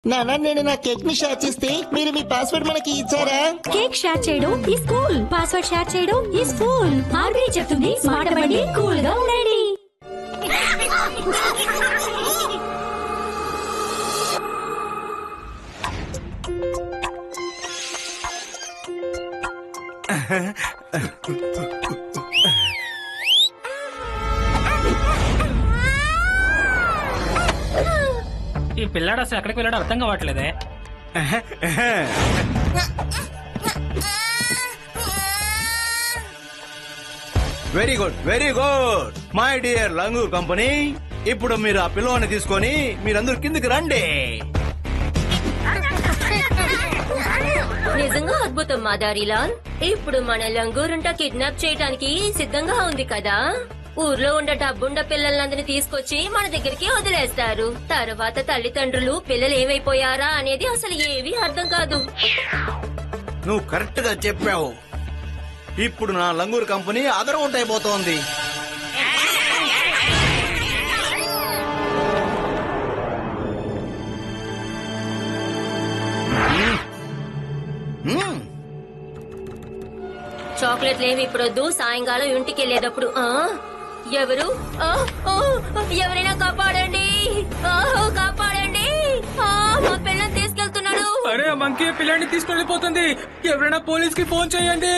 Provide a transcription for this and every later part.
నాన్న నేను నా కేక్ ని షేర్ చేస్తే మీరు మీ పాస్వర్డ్ మనకి ఇచ్చారా? కేక్ షేర్ చేయడం ఈజ్ కూల్, పాస్వర్డ్ షేర్ చేయడం ఈజ్ ఫూల్. ఆర్బీఐ చెప్తుంది స్మార్ట్ అవ్వండి, కూల్ గా ఉండండి. ఈ పిల్లాడు అసలు ఎక్కడికి వెళ్ళాడు అర్థం కావట్లేదే. Very good my dear langur company. ఇప్పుడు మీరు ఆ పిల్లవాడిని తీసుకొని మీరందరూ కిందికి రండి. నిజంగా అద్భుతం మాదారిలాల్. ఇప్పుడు మన లంగూరుంట కిడ్నాప్ చేయడానికి సిద్ధంగా ఉంది కదా. ఊర్లో ఉండే డబ్బుండ పిల్లలందరినీ తీసుకొచ్చి మన దగ్గరికి వదిలేస్తారు. తర్వాత తల్లిదండ్రులు పిల్లలు ఏమైపోయారా అనేది అసలు ఏవీ అర్థం కాదు. నువ్వు కరెక్ట్ గా చెప్పావు. ఇప్పుడు నా లంగూర్ కంపెనీ అదరగొంట అయిపోతోంది. చాక్లెట్లు ఏమి ఇప్పుడొద్దు, సాయంకాలం ఇంటికి వెళ్ళేటప్పుడు. ఎవరు? ఎవరైనా కాపాడండి, కాపాడండి, మా పిల్లని తీసుకెళ్తున్నాడు. అరే మంకీ పిల్లాడిని తీసుకుని వెళ్ళిపోతుంది. ఎవరైనా పోలీస్ కి ఫోన్ చేయండి.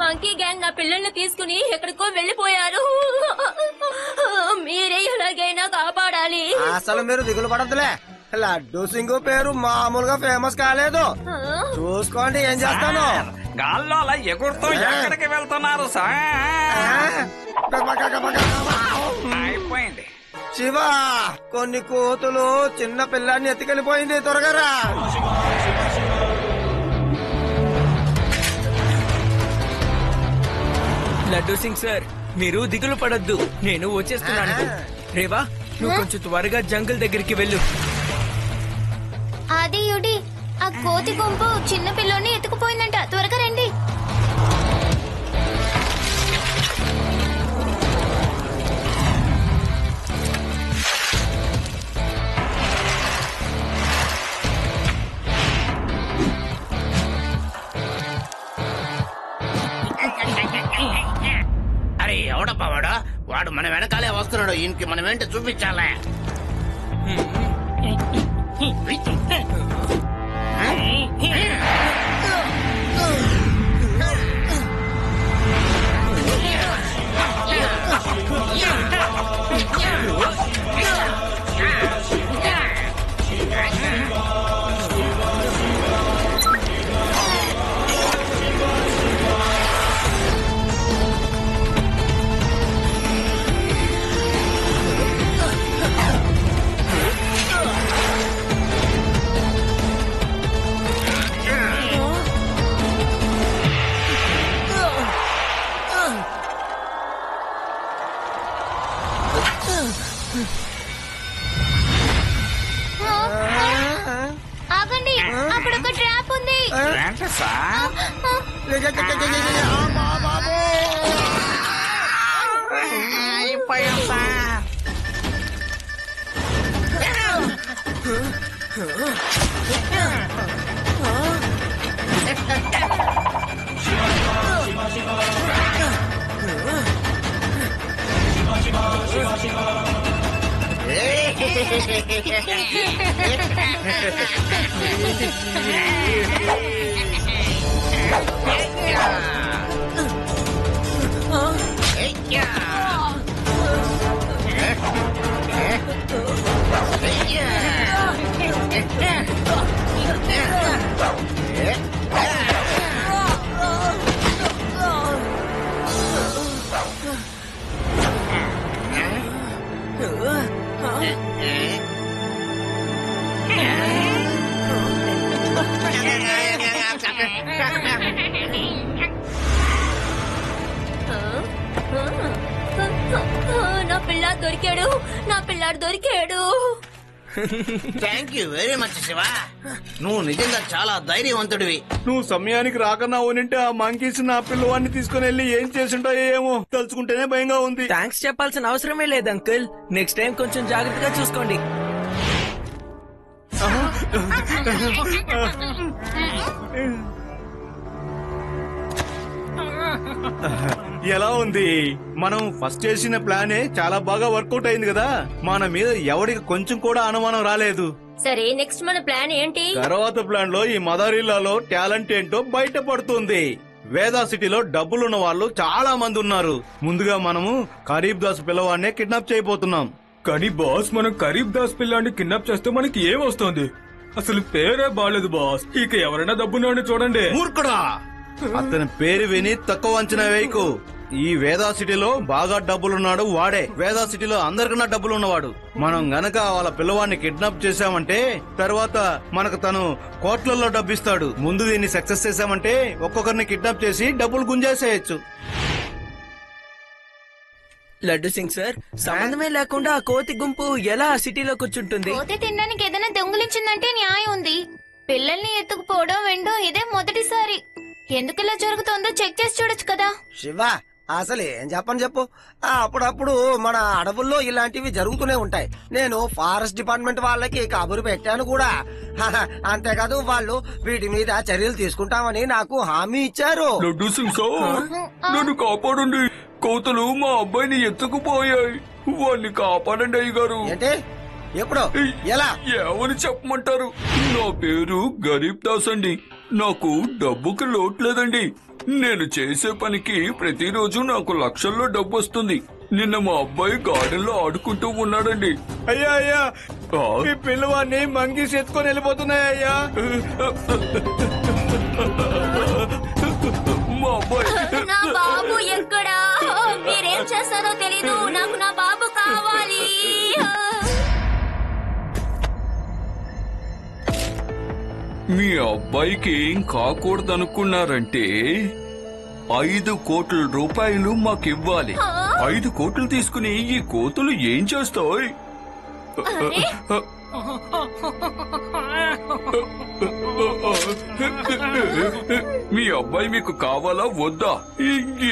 మంకీ గ్యాంగ్ నా పిల్లల్ని తీసుకుని ఎక్కడికో వెళ్లిపోయారు. మీరే ఎలాగైనా కాపాడాలి. అసలు మీరు దిగులు పడద్దులే. లడ్డు సింగు పేరు మామూలుగా ఫేమస్ కాలేదు. చూసుకోండి ఏం చేస్తాను. గాల్లో అలా ఎగురుతూ ఎక్కడికి వెళ్తున్నారు సార్? అయిపోయింది. శివ, కొన్ని కోతులు చిన్న పిల్లాన్ని ఎత్తుకెళ్ళిపోయింది. త్వరగా రా. లడ్డు సింగ్ సార్, మీరు దిగులు పడద్దు, నేను వచ్చేస్తున్నాను. రేవా, నువ్వు కొంచెం త్వరగా జంగిల్ దగ్గరికి వెళ్ళు. అది యుడి, ఆ కోతి గుంపు చిన్న పిల్లోని ఎత్తుకుపోయిందంట. త్వరగా రండి. అరే ఎవడబ్బా వాడు? వాడు మన వెనకాలే వస్తున్నాడు. ఈయనకి మనం ఏంటో చూపించాలే. ఆగండి, అక్కడ ఒక ట్రాప్ ఉంది. ఏంటి సార్? అయిపోయాం సార్. నా పిల్లాడు దొరికాడు, నా పిల్లాడు దొరికాడు. Thank you very much Shiva. నువ్వు నిజంగా చాలా ధైర్యవంతుడివి. నువ్వు సమయానికి రాకన్నా ఉనింటే ఆ మంకీస్ నా పిల్లవాడిని తీసుకుని వెళ్ళి ఏం చేసుంటాయో ఏమో తలుచుకుంటేనే భయంగా ఉంది. థ్యాంక్స్ చెప్పాల్సిన అవసరమే లేదు అంకుల్. నెక్స్ట్ టైం కొంచెం జాగ్రత్తగా చూసుకోండి. ఎలా ఉంది? మనం ఫస్ట్ చేసిన ప్లానే చాలా బాగా వర్కౌట్ అయింది కదా. మన మీద ఎవరికి కొంచెం కూడా అనుమానం రాలేదు. సరే నెక్స్ట్ మన ప్లాన్ ఏంటి? తర్వాత ప్లాన్ లో ఈ మదరిల్లాలో టాలెంట్ ఏంటో బయటపడుతుంది. వేదా సిటీలో డబ్బులున్న వాళ్ళు చాలా మంది ఉన్నారు. ముందుగా మనము కరీబ్ దాస్ పిల్లవాడినే కిడ్నాప్ చేయబోతున్నాం. కానీ బాస్, మనం కరీబ్ దాస్ పిల్లాన్ని కిడ్నాప్ చేస్తే మనకి ఏం వస్తుంది? అసలు పేరే బాలేదు బాస్. ఇక ఎవరైనా డబ్బున్నాడని చూడండి. మూర్ఖుడా, అతని పేరు విని తక్కువ అంచనా వేయకు. ఈ వేదా సిటీలో బాగా డబ్బులున్నాడు వాడే. వేదా సిటీలో అందరికన్నా డబ్బులు ఉన్నవాడు. మనం గనక వాళ్ళ పిల్లవాడిని కిడ్నాప్ చేశామంటే తర్వాత మనకు తను కోట్లలో డబ్బిస్తాడు. ముందు దీన్ని సక్సెస్ చేశామంటే ఒక్కొక్కరిని కిడ్నాప్ చేసి డబ్బులు గుంజేసేయచ్చు. లడ్డు సింగ్ సార్, సంబంధమే లేకుండా ఆ కోతి గుంపు ఎలా సిటీలో కూర్చుంటుంది? కోతి తినడానికి ఏదైనా దొంగిలించిందంటే న్యాయం ఉంది. పిల్లల్ని ఎత్తుకుపోవడం వెండు ఇదే మొదటిసారి. ఎందుకు ఇలా జరుగుతుందో చెక్ చేసి చూడొచ్చు కదా. శివ, అసలు ఏం చెప్పని చెప్పు. అప్పుడప్పుడు మన అడవుల్లో ఇలాంటివి జరుగుతూనే ఉంటాయి. నేను ఫారెస్ట్ డిపార్ట్మెంట్ వాళ్ళకి కబురు పెట్టాను కూడా. అంతేకాదు వాళ్ళు వీటి మీద చర్యలు తీసుకుంటామని నాకు హామీ ఇచ్చారు. లడ్డు సింగ్ సార్, నన్ను కాపాడండి. కోతలు మా అబ్బాయిని ఎత్తుకుపోయాయి. వాడిని కాపాడండి అయ్యగారు. ఏంటి? ఎప్పుడు? ఎలా? ఏమని చెప్పమంటారు? నా పేరు గరీబ్ దాస్ అండి. నాకు డబ్బుకి లోట్లేదండి. నేను చేసే పనికి ప్రతిరోజు నాకు లక్షల్లో డబ్బు వస్తుంది. నిన్న మా అబ్బాయి గార్డెన్ లో ఆడుకుంటూ ఉన్నాడండి. అయ్యా అయ్యా, మీ పిల్లవాడిని మంకీస్ ఎత్తుకొని వెళ్ళిపోతున్నాయ్యా. మా అబ్బాయి నా బాబు ఎక్కడా? మీరేం చేస్తారో తెలీదు. నాకు నా బాబు కావాలి. మీ అబ్బాయికి ఏం కాకూడదనుకున్నారంటే 5 కోట్ల రూపాయలు మాకివ్వాలి. 5 కోట్లు తీసుకుని ఈ కోతులు ఏం చేస్తాయి? మీ అబ్బాయి మీకు కావాలా వద్దా?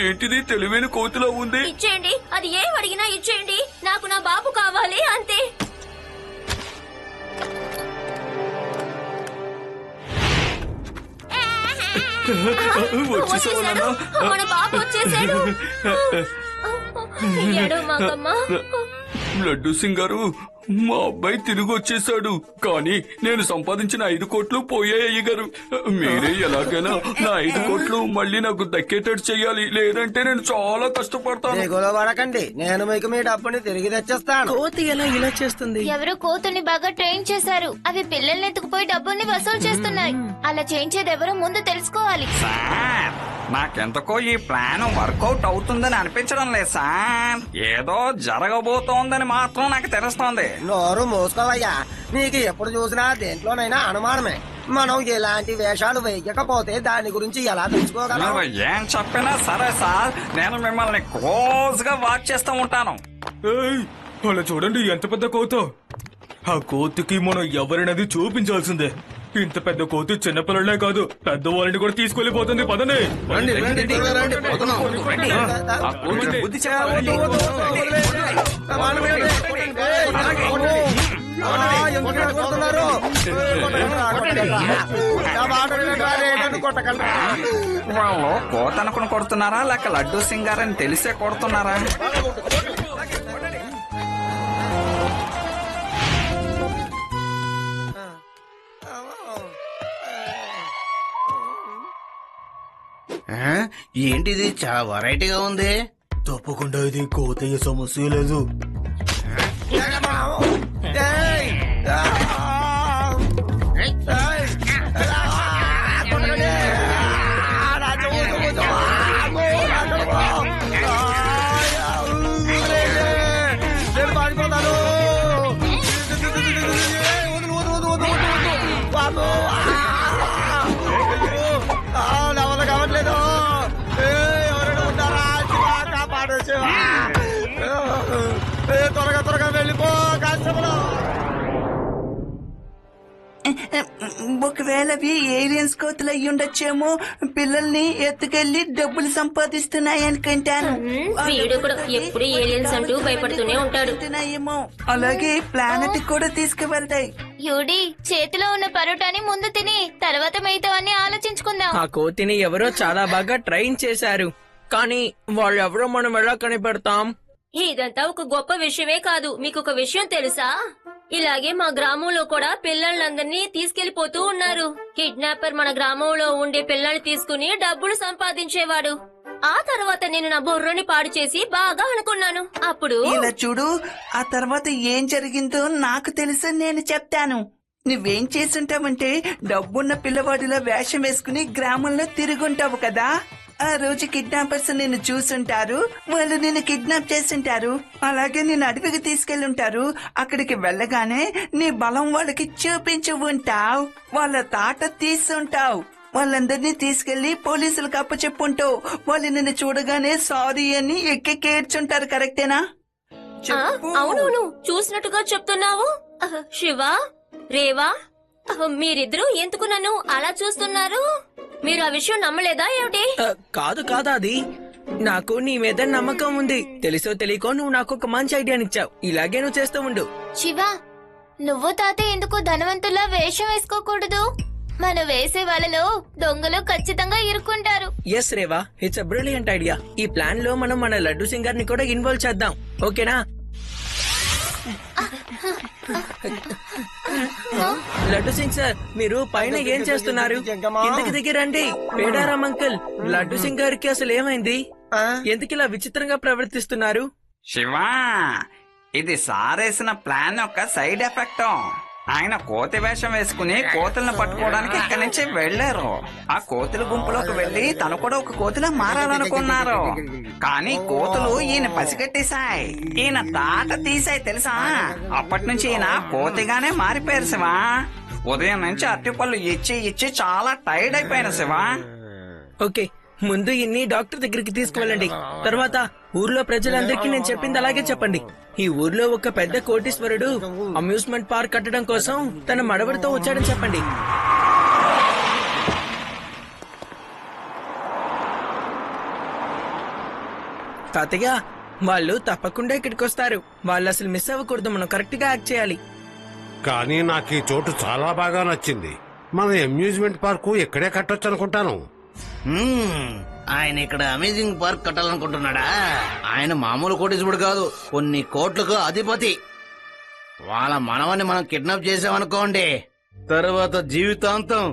ఏంటిది తెలివైన కోతిలా ఉంది. ఇచ్చేయండి. అది ఏం అడిగినా ఇచ్చేయండి. నాకు నా బాబు కావాలి అంతే. వచ్చేసావా? మన బాబు వచ్చేసాడు. ఏడో మాకమ్మా. లడ్డు సింగ్ గారు, మా అబ్బాయి తిరిగి వచ్చేసాడు. కానీ నేను సంపాదించిన 5 కోట్లు పోయాయి అయ్యగారు. మీరే ఎలాగైనా నా 5 కోట్లు మళ్ళీ నాకు దక్కేటట్టు చెయ్యాలి. లేదంటే నేను చాలా కష్టపడతాను. దిగులు పడకండి, నేను మీకు మీ డబ్బుని తిరిగి తెచ్చేస్తాను. కోతి ఎలా ఇలా చేస్తుంది? ఎవరో కోతుల్ని బాగా ట్రైన్ చేశారు. అవి పిల్లల్ని ఎత్తుకుపోయి డబ్బుల్ని వసూలు చేస్తున్నాయి. అలా చేయించేది ఎవరో ముందు తెలుసుకోవాలి. నాకెందుకో ఈ ప్లాన్ వర్కౌట్ అవుతుందని అనిపించడం లేదు సార్. ఏదో జరగబోతోందని మాత్రం నాకు తెలుస్తోంది. నోరు మూసుకోవయ్యా. నీకు ఎప్పుడు చూసినా దేంట్లోనైనా అనుమానమే. మనం ఇలాంటి వేషాలు వేయకపోతే దాని గురించి ఎలా తెలుసుకోగలం? మీరు ఏం చెప్పినా సరే సార్, నేను మిమ్మల్ని క్లోజ్ గా వాచ్ చేస్తూ ఉంటాను. అలా చూడండి, ఎంత పెద్ద కోతో. ఆ కోతికి మనం ఎవరినది చూపించాల్సిందే. ఇంత పెద్ద కోతి చిన్నపిల్లలే కాదు, పెద్దవాళ్ళని కూడా తీసుకెళ్లిపోతుంది. పదండి. ఆ కోతికి బుద్ధి చెప్పాలి. వాళ్ళు కోత అనుకుని కొడుతున్నారా లేక లడ్డూ సింగ్ గారని తెలిసే కొడుతున్నారా? ఏంటిది చాలా వెరైటీగా ఉంది. తప్పకుండా ఇది కోతయ్య సమస్య లేదు. కావట్లేదు. ఎవరైనా ఉంటారా? కాపాడు. ఒకవేళ అవి ఏలియన్స్ కోతులు అయ్యి ఉండొచ్చేమో, పిల్లల్ని ఎత్తుకెళ్లి డబ్బులు సంపాదిస్తున్నాయి అనుకుంటాను. వీడు కూడా ఎప్పుడు ఏలియన్స్ అంటూ భయపడుతూనే ఉంటాడు. ఏమో అలాగే ప్లానెట్ కూడా తీసుకువెళ్తాయి. యూడి, చేతిలో ఉన్న పరోటాని ముందు తిని తర్వాత మిగతావన్నీ ఆలోచించుకుందాం. ఆ కోతిని ఎవరో చాలా బాగా ట్రైన్ చేశారు, కానీ వాళ్ళెవరో మనం ఎలా కనిపెడతాం? ఇదంతా ఒక గొప్ప విషయమే కాదు. మీకు ఒక విషయం తెలుసా? ఇలాగే మా గ్రామంలో కూడా పిల్లలందరినీ తీసుకెళ్లిపోతూ ఉన్నారు. కిడ్నాపర్ మన గ్రామంలో ఉండే పిల్లల్ని తీసుకుని డబ్బులు సంపాదించేవాడు. ఆ తర్వాత నేను నా బుర్రని పాడు చేసి బాగా అనుకున్నాను. అప్పుడు ఇలా చూడు, ఆ తర్వాత ఏం జరిగిందో నాకు తెలుసు, నేను చెప్తాను. నువ్వేం చేసుంటావంటే డబ్బున్న పిల్లవాడిలో వేషం వేసుకుని గ్రామంలో తిరుగుంటావు కదా. ఆ రోజు కిడ్నాపర్స్ నిన్ను చూసుంటారు, వాళ్ళు నిన్ను కిడ్నాప్ చేస్తుంటారు. అలాగే నిన్ను అడవికి తీసుకెళ్లుంటారు. అక్కడికి వెళ్ళగానే నీ బలం వాళ్ళకి చూపించి ఉంటావు, వాళ్ళ తాట తీసుంటావు. వాళ్ళందరినీ తీసుకెళ్లి పోలీసులకు అప్పచెప్పుంటావు. వాళ్ళు నిన్ను చూడగానే సారీ అని ఎక్కేడ్చుంటారు. కరెక్టేనా? అవునవును, చూసినట్టుగా చెప్తున్నావు. శివ, రేవా, మీరిద్దరూ ఎందుకు నన్ను అలా చూస్తున్నారు? మీరు ఆ విషయం నమ్మలేదా ఏమిటి? కాదు అది నాకు నీ మీద నమ్మకం ఉంది. తెలుసో తెలియకో నువ్వు నాకు ఒక మంచి ఐడియానిచ్చావు. ఇలాగే నువ్వు చేస్తూ ఉండు. శివ, నువ్వు తాతయ్య ఎందుకు ధనవంతుల్లా వేషం వేసుకోకూడదు? మనం వేసే వాళ్ళలో దొంగలు ఖచ్చితంగా ఇరుక్కుంటారు. Yes Reva, it's a brilliant idea. ఈ ప్లాన్ లో మనం మన లడ్డు సింగర్ ని కూడా ఇన్వాల్వ్ చేద్దాం. ఓకేనా? లడ్డు సింగ్ సార్, మీరు పైన ఏం చేస్తున్నారు? కిందకి దిగి రండి. పేడారాం అంకుల్, లడ్డు సింగ్ గారికి అసలు ఏమైంది? ఎందుకు ఇలా విచిత్రంగా ప్రవర్తిస్తున్నారు? శివా, ఇది సారేసిన ప్లాన్ యొక్క సైడ్ ఎఫెక్ట్. ఆయన కోతి వేషం వేసుకుని కోతులను పట్టుకోవడానికి ఇక్కడి నుంచి వెళ్లారు. ఆ కోతుల గుంపులోకి వెళ్లి తను కూడా ఒక కోతిలా మారాలనుకున్నారు. కానీ కోతులు ఈయన పసిగట్టేశాయి, ఈయన తాట తీసాయి తెలుసా. అప్పటి నుంచి ఈయన కోతిగానే మారిపోయారు శివా. ఉదయం నుంచి అరటిపళ్ళు ఇచ్చి చాలా టైర్డ్ అయిపోయాను శివా. ఓకే, ముందు ఇన్ని డాక్టర్ దగ్గరికి తీసుకువెళ్ళండి. తర్వాత ఊర్లో ప్రజలందరికీ నేను చెప్పింది అలాగే చెప్పండి. ఈ ఊర్లో ఒక పెద్ద కోటీశ్వరుడు అమ్యూజ్మెంట్ పార్క్ కట్టడం కోసం తన మడవడితో వచ్చాడని చెప్పండి. తాతయ్య, వాళ్ళు తప్పకుండా ఇక్కడికి వస్తారు. వాళ్ళు అసలు మిస్ అవ్వకూడదు. మనం కరెక్ట్ గా యాక్ట్ చేయాలి. కానీ నాకు ఈ చోటు చాలా బాగా నచ్చింది. మన అమ్యూజ్మెంట్ పార్కు ఇక్కడే కట్టొచ్చు అనుకుంటాను. ఆయన ఇక్కడ అమేజింగ్ పార్క్ కట్టాలనుకుంటున్నాడా? ఆయన మామూలు కోటీశ్వరుడు కాదు, కొన్ని కోట్లకు అధిపతి. వాళ్ళ మనవన్ని మనం కిడ్నాప్ చేసామనుకోండి, తర్వాత జీవితాంతం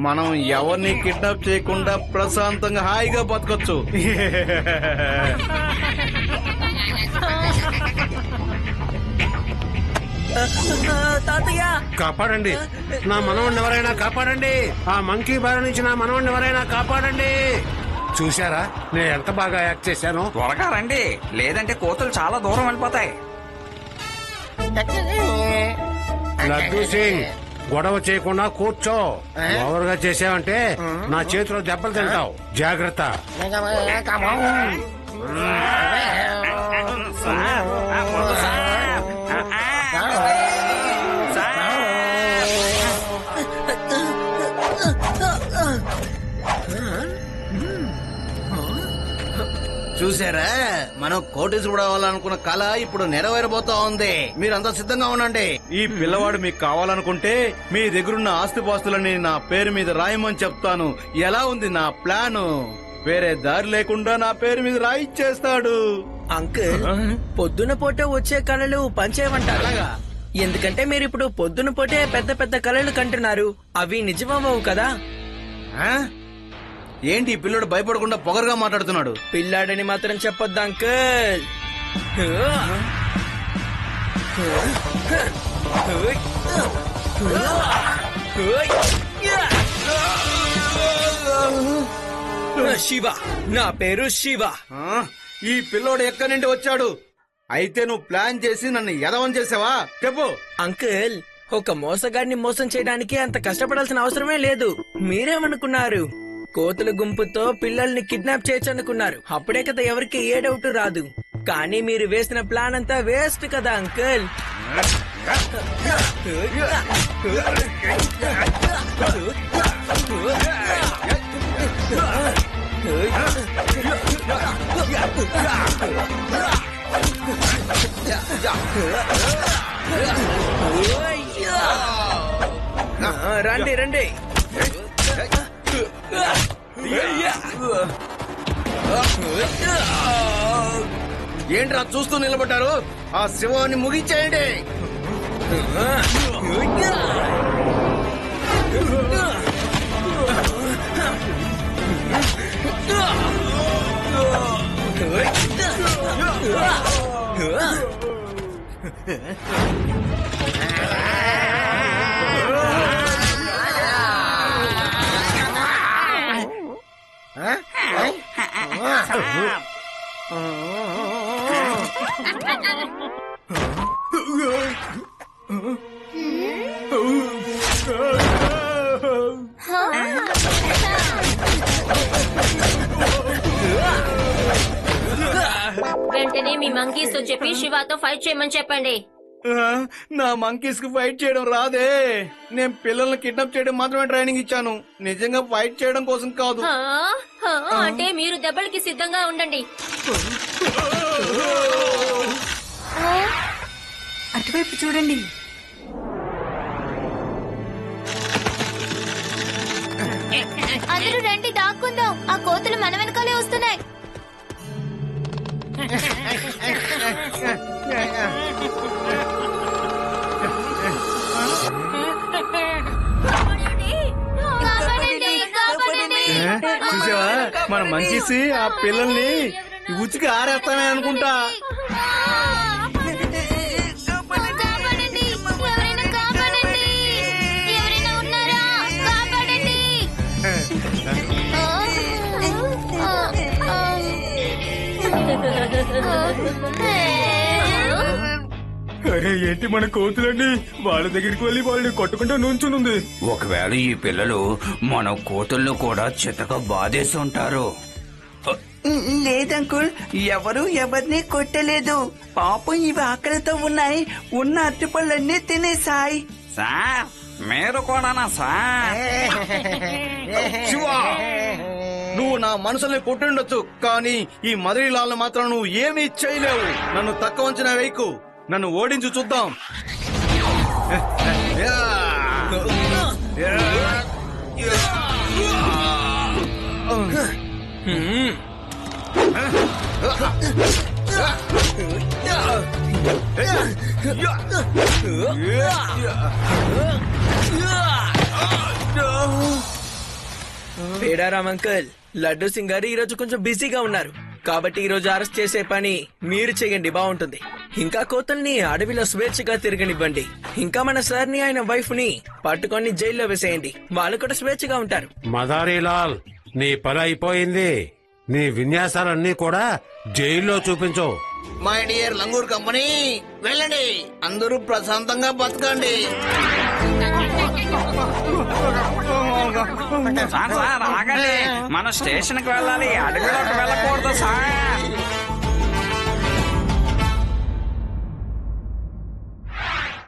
మనం ఎవరిని కిడ్నాప్ చేయకుండా ప్రశాంతంగా హాయిగా బతకొచ్చు. తాతయ్య, కాపాడండి, నా మనవణ్ణి ఎవరైనా కాపాడండి. ఆ మంకీ బారి నుంచి నా మనవణ్ణి ఎవరైనా కాపాడండి. చూశారా నేను ఎంత బాగా యాక్ట్ చేశాను? త్వరగా రండి, లేదంటే కోతులు చాలా దూరం వెళ్ళిపోతాయి. లడ్డూ సింగ్, గొడవ చేయకుండా కూర్చో. ఓవర్గా చేసావంటే నా చేతిలో దెబ్బలు తింటావు. జాగ్రత్త. చూసారా, మనం కోటీశ్వరుడు అవ్వాలనుకున్న కళ ఇప్పుడు నెరవేరబోతా ఉంది. మీరంతా సిద్ధంగా ఉండండి. ఈ పిల్లవాడు మీకు కావాలనుకుంటే మీ దగ్గరున్న ఆస్తిపాస్తులని నా పేరు మీద రాయమని చెప్తాను. ఎలా ఉంది నా ప్లాను? వేరే దారి లేకుండా నా పేరు మీద రాయిచ్చేస్తాడు. అంకుల్, పొద్దున పూట వచ్చే కళలు పంచేయమంటారు. ఎందుకంటే మీరు ఇప్పుడు పొద్దున పూటే పెద్ద పెద్ద కళలు కంటున్నారు. అవి నిజమవ్వవు కదా. ఏంటి ఈ పిల్లడు భయపడకుండా పొగరుగా మాట్లాడుతున్నాడు? పిల్లాడని మాత్రం చెప్పొద్దు అంకుల్. శివ, నా పేరు శివ. ఈ పిల్లోడు ఎక్కడి నుండి వచ్చాడు? అయితే నువ్వు ప్లాన్ చేసి నన్ను ఎదవం చేసావా? చెప్పు. అంకుల్, ఒక మోసగాడిని మోసం చేయడానికి అంత కష్టపడాల్సిన అవసరమే లేదు. మీరేమనుకున్నారు? కోతుల గుంపుతో పిల్లల్ని కిడ్నాప్ చేయొచ్చు అనుకున్నారు. అప్పుడే కదా ఎవరికి ఏ డౌట్ రాదు. కానీ మీరు వేసిన ప్లాన్ అంతా వేస్ట్ కదా అంకుల్. రండి రండి. ఏంట్రా చూస్తూ నిలబడ్డారు? ఆ శివాన్ని ముగించేయండి. వెంటనే మీ మంకీస్ తో చెప్పి శివాతో ఫైట్ చేయమని చెప్పండి. నా మంకీస్ కు ఫైట్ చేయడం రాదే. నేను పిల్లల్ని కిడ్నాప్ చేయడం మాత్రమే ట్రైనింగ్ ఇచ్చాను, నిజంగా ఫైట్ చేయడం కోసం కాదు. అంటే మీరు దెబ్బలకి సిద్ధంగా ఉండండి. అటువైపు చూడండి. అందరూ రండి, దాక్కుందాం. ఆ కోతులు మన వెనకాలే వస్తున్నాయి. చూసావా, మన మంకీస్ ఆ పిల్లల్ని ఉచికి ఆరేస్తానే అనుకుంటా. అరే ఏంటి మన కోతులండి, వాళ్ళ దగ్గరికి వెళ్ళి వాళ్ళని కొట్టుకుంటూ నుంచునుంది. ఒకవేళ ఈ పిల్లలు మన కోతులను కూడా చితగా బాధేసి ఉంటారు. లేదంకుల్, ఎవరు ఎవరిని కొట్టలేదు. పాపం ఇవి ఆకలితో ఉన్నాయి. ఉన్న అరటిపళ్ళన్నీ తినేసాయి. సార్ మీరు కూడానా సార్? శివా, నువ్వు నా మనసుల్ని కొట్టుండొచ్చు, కానీ ఈ మదరీలాలను మాత్రం నువ్వు ఏమీ చేయలేవు. నన్ను తక్కువ అంచనా వేయకు, నన్ను ఓడించి చూద్దాం. పేడారాం అంకుల్, లడ్డు సింగ్ గారు ఈరోజు కొంచెం బిజీగా ఉన్నారు, కాబట్టి ఈ రోజు అరెస్ట్ చేసే పని మీరు చేయండి, బాగుంటుంది. ఇంకా కోతల్ని అడవిలో స్వేచ్ఛగా తిరగనివ్వండి. ఇంకా మన సార్ ని ఆయన వైఫ్ ని పట్టుకొని జైల్లో వేసేయండి, వాళ్ళు కూడా స్వేచ్ఛగా ఉంటారు. మదారీలాల్, నీ పని అయిపోయింది. నీ విన్యాసాలన్నీ కూడా జైల్లో చూపించు. మై డియర్ లంగూర్ కంపెనీ, వెళ్ళండి, అందరూ ప్రశాంతంగా బతకండి. సార్ ఆగండి, మనం స్టేషన్ కి వెళ్ళాలి, అడవిలోకి వెళ్ళకూడదు సార్.